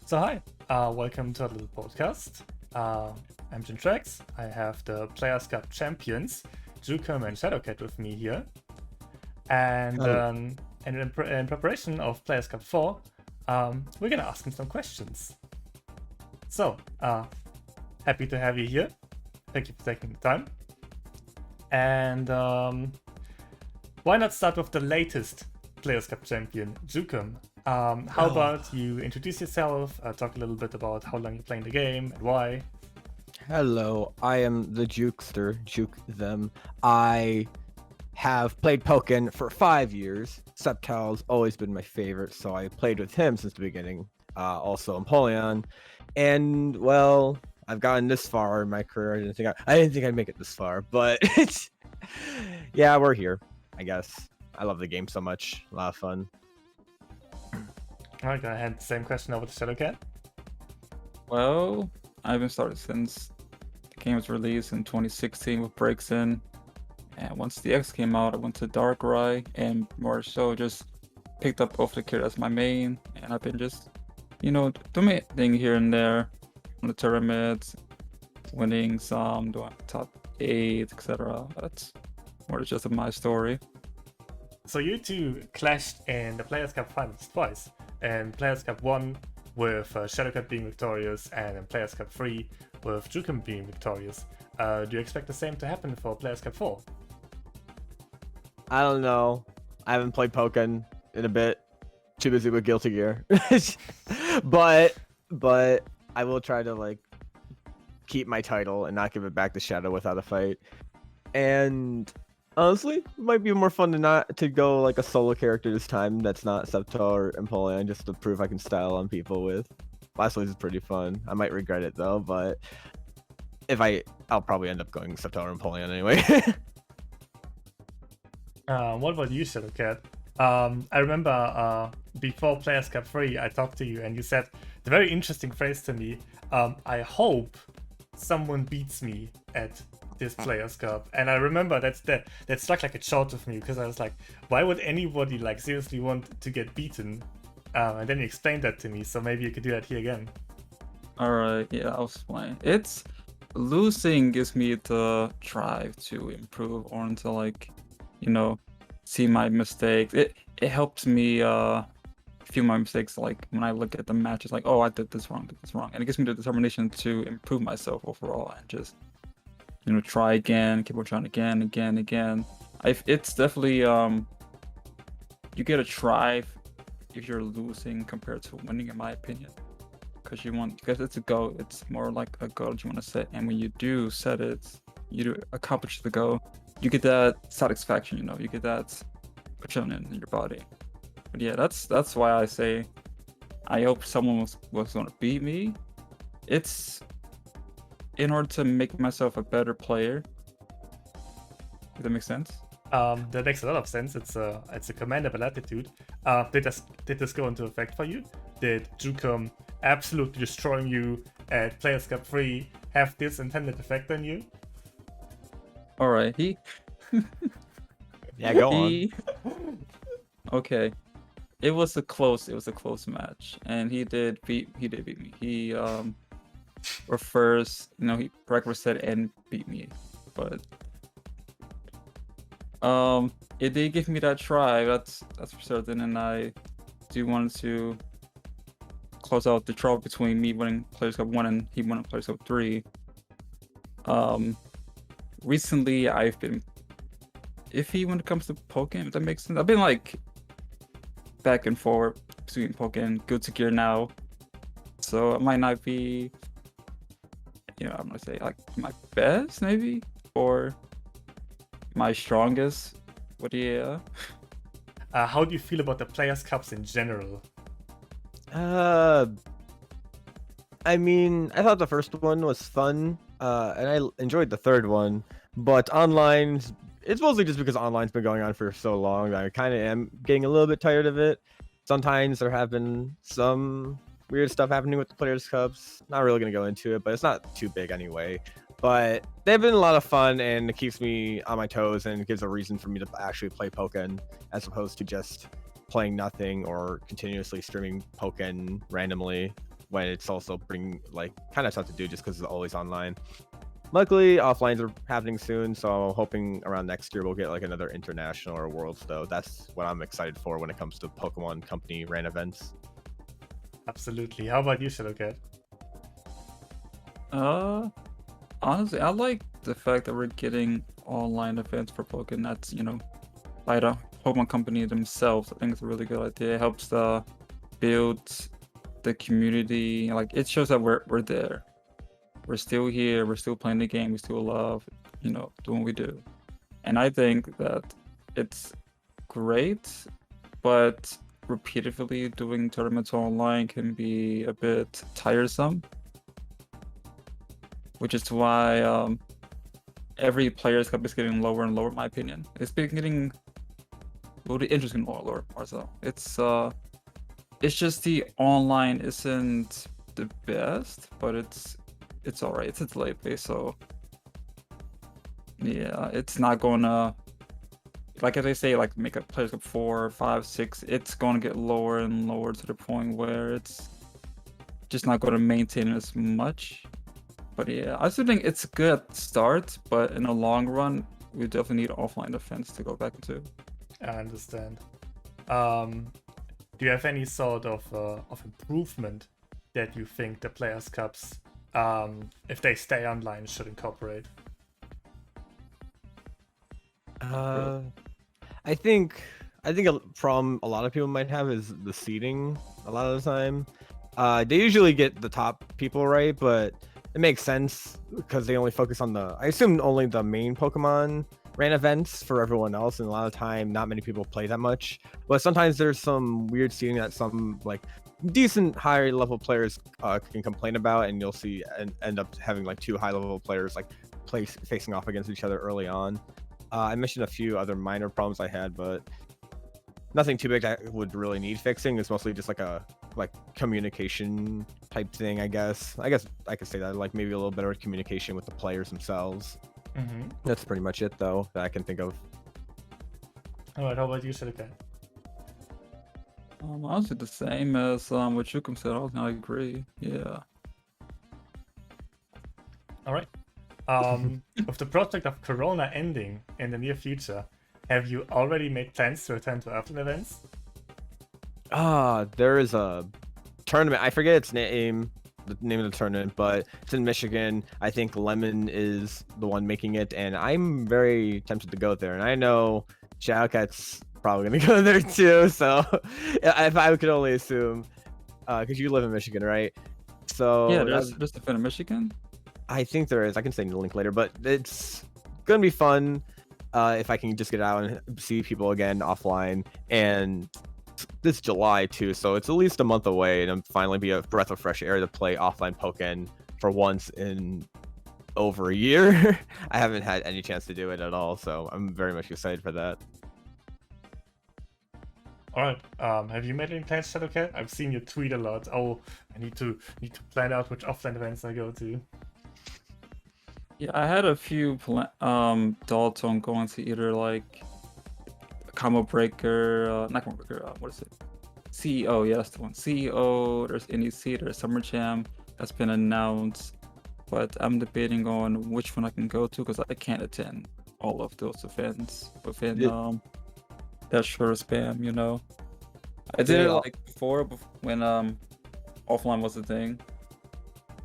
So hi, welcome to our little podcast. I'm Gintrax. I have the Players Cup champions, Jukum and Shadowcat with me here. And, Hello. in preparation of Players Cup 4, we're gonna ask him some questions. So, happy to have you here. Thank you for taking the time. And why not start with the latest Players Cup champion, Jukum? How about you introduce yourself, talk a little bit about how long you're playing the game and why? Hello, I am the Jukester, Juke them. I have played Pokken for 5 years. Sceptile's always been my favorite, so I played with him since the beginning. Also Empoleon. And, well, I've gotten this far in my career. I didn't think I'd make it this far, but yeah, we're here, I guess. I love the game so much. A lot of fun. Alright, gonna hand the same question over to Shadowcat. Well, I haven't started since the game was released in 2016 with Breaks In. And once the X came out, I went to Darkrai and more so just picked up both the kid as my main. And I've been just, doing my thing here and there on the tournaments, winning some, doing top 8, etc. That's more just of my story. So you two clashed in the Players Cup finals twice, and Players Cup 1 with Shadowcat being victorious, and in Players Cup 3 with Jukum being victorious. Do you expect the same to happen for Players Cup 4? I don't know. I haven't played Pokken in a bit. Too busy with Guilty Gear. but I will try to keep my title and not give it back to Shadow without a fight. And honestly, it might be more fun to go like a solo character this time that's not Sceptile or Empoleon, just to prove I can style on people with. Last week is pretty fun. I might regret it though, but I'll probably end up going Sceptile or Empoleon anyway. What about you, Shadowcat? I remember before Players Cup 3, I talked to you and you said the very interesting phrase to me, I hope someone beats me at this Players Cup. And I remember that struck like a chord with me, because I was like, why would anybody seriously want to get beaten? And then you explained that to me, so maybe you could do that here again. Alright, yeah, I'll explain. It's losing gives me the drive to improve or to see my mistakes. It helps me feel my mistakes, like when I look at the matches, like, oh, I did this wrong, and it gives me the determination to improve myself overall and just try again, keep on trying again. It's definitely you get a drive if you're losing compared to winning, in my opinion, because it's a goal. It's more like a goal that you want to set, and when you do set it, you do accomplish the goal, you get that satisfaction. You get that adrenaline in your body. But yeah, that's why I say I hope someone was going to beat me. It's in order to make myself a better player. Does that make sense? That makes a lot of sense. It's a commendable attitude. Did this go into effect for you? Did Jukum absolutely destroying you at Players Cup 3 have this intended effect on you? All right, Yeah, go on. Okay, it was a close match, and he did beat me. He were first, he breakfast set and beat me, but it did give me that try. That's for certain, and I do want to close out the draw between me winning Players Cup 1 and he winning Players Cup 3. Recently I've been iffy when it comes to Pokemon, if that makes sense. I've been back and forth between Pokemon and Guilty Gear now, so it might not be, I'm gonna say my best maybe, or my strongest, but yeah. How do you feel about the Players Cups in general? I mean, I thought the first one was fun, and I enjoyed the third one, but online, it's mostly just because online's been going on for so long that I kind of am getting a little bit tired of it. Sometimes there have been some weird stuff happening with the Players Cups. Not really going to go into it, but it's not too big anyway. But they've been a lot of fun, and it keeps me on my toes and gives a reason for me to actually play Pokken as opposed to just playing nothing or continuously streaming Pokken randomly. when it's also kind of tough to do just because it's always online. Luckily, offlines are happening soon, so I'm hoping around next year we'll get like another international or worlds though. That's what I'm excited for when it comes to Pokemon Company ran events. Absolutely. How about you, Shadowcat? Honestly, I like the fact that we're getting online events for Pokemon. That's, by the Pokemon Company themselves. I think it's a really good idea. It helps build the community. Like, it shows that we're there. We're still here. We're still playing the game. We still love, doing what we do. And I think that it's great, but repeatedly doing tournaments online can be a bit tiresome. Which is why every Players Cup is getting lower and lower, in my opinion. It's been getting really interesting lower more so. It's just the online isn't the best, but it's alright. It's lately, so yeah, it's not gonna, like as I say, like make a Players Cup 4, 5, 6. It's gonna get lower and lower to the point where it's just not gonna maintain as much. But yeah, I still think it's a good start, but in the long run, we definitely need offline defense to go back into. I understand. Do you have any sort of improvement that you think the Players Cups, if they stay online, should incorporate? I think a problem a lot of people might have is the seeding. A lot of the time, they usually get the top people right, but it makes sense because they only focus on I assume only the main Pokemon ran events for everyone else, and a lot of time not many people play that much. But sometimes there's some weird seeding that some like decent higher level players can complain about, and you'll see and end up having like two high level players like facing off against each other early on. I mentioned a few other minor problems I had, but nothing too big that would really need fixing. It's mostly just like a communication type thing, I guess. I could say that, like maybe a little better communication with the players themselves. Mm-hmm. That's pretty much it, though, that I can think of. All right, how about you, Shadowcat? Honestly, the same as what Shukum said. I agree. Yeah. All right. With the prospect of Corona ending in the near future, have you already made plans to attend to offline events? There is a tournament. I forget its name, the name of the tournament, but it's in Michigan. I think Lemon is the one making it, and I'm very tempted to go there. And I know Shadowcat's probably gonna go there too. So if I could only assume, because you live in Michigan, right? So Yeah, there's a fan in Michigan. I think there is. I can send you the link later, but it's gonna be fun if I can just get out and see people again offline. And this July too, so it's at least a month away, and I'm finally be a breath of fresh air to play offline Pokemon for once in over a year. I haven't had any chance to do it at all, so I'm very much excited for that. All right. Have you made any plans, Shadowcat? I've seen you tweet a lot. Oh, I need to plan out which offline events I go to. Yeah, I had a few thoughts on going to either like Combo Breaker, not Combo Breaker, what is it? CEO, yeah, that's the one. CEO, there's NEC, there's Summer Jam that's been announced, but I'm debating on which one I can go to because I can't attend all of those events within that short span, I did it like before when offline was the thing.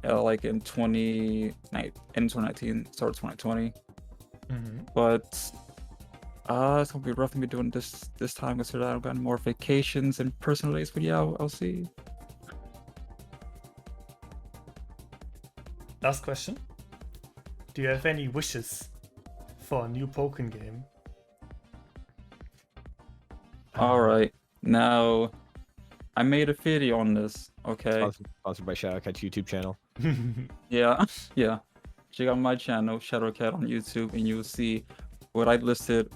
Like in 2019, start of 2020. Mm-hmm. But it's gonna be rough for me doing this time because I've got more vacations and personal days. But yeah, I'll see. Last question. Do you have any wishes for a new Pokemon game? All right, now I made a video on this. Okay. Sponsored by Shadowcat's YouTube channel. Yeah. Check out my channel, Shadowcat on YouTube, and you'll see what I listed.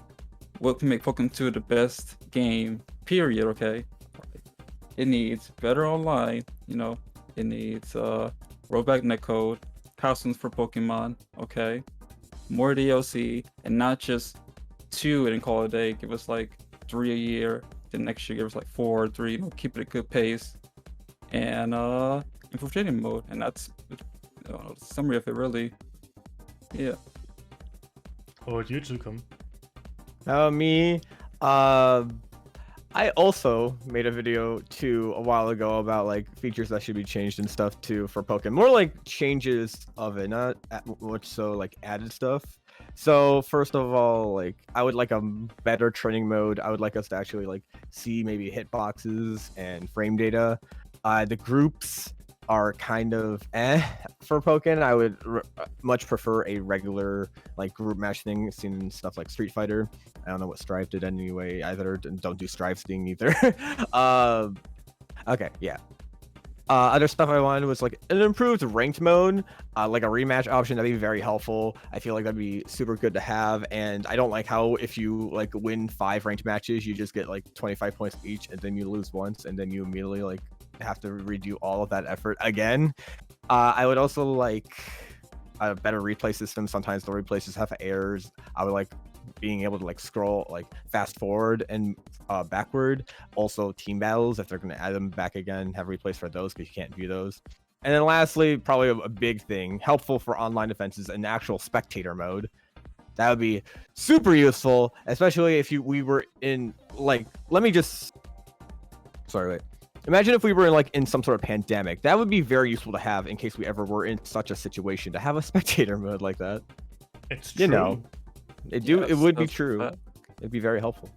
What can make Pokemon 2 the best game? Period. Okay. It needs better online. It needs rollback netcode, costumes for Pokemon. Okay. More DLC, and not just 2 and then call it a day. Give us like 3 a year. Then next year give us like 4 or 3. Keep it a good pace. and improved training mode, and that's the summary of it, really. Yeah. What about you, Jukum? Me, I also made a video too a while ago about like features that should be changed and stuff too for Pokemon. More like changes of it, not much so like added stuff. So first of all, like I would like a better training mode. I would like us to actually like see maybe hitboxes and frame data. The groups are kind of for Pokemon. I would much prefer a regular like group match thing seen in stuff like Street Fighter. I don't know what Strive did anyway either, and don't do Strive Sting either. Okay, yeah. Other stuff I wanted was like an improved ranked mode, like a rematch option. That'd be very helpful. I feel like that'd be super good to have. And I don't like how if you like win 5 ranked matches, you just get like 25 points each, and then you lose once, and then you immediately like have to redo all of that effort again. I would also like a better replay system. Sometimes the replays have errors. I would like being able to like scroll like fast forward and backward. Also team battles, if they're going to add them back again, have replays for those because you can't view those. And then lastly, probably a big thing, helpful for online defenses, an actual spectator mode. That would be super useful, especially if we were in like, imagine if we were in like in some sort of pandemic. That would be very useful to have in case we ever were in such a situation, to have a spectator mode like that. It's true. You know, it would be that's true. fact. It'd be very helpful.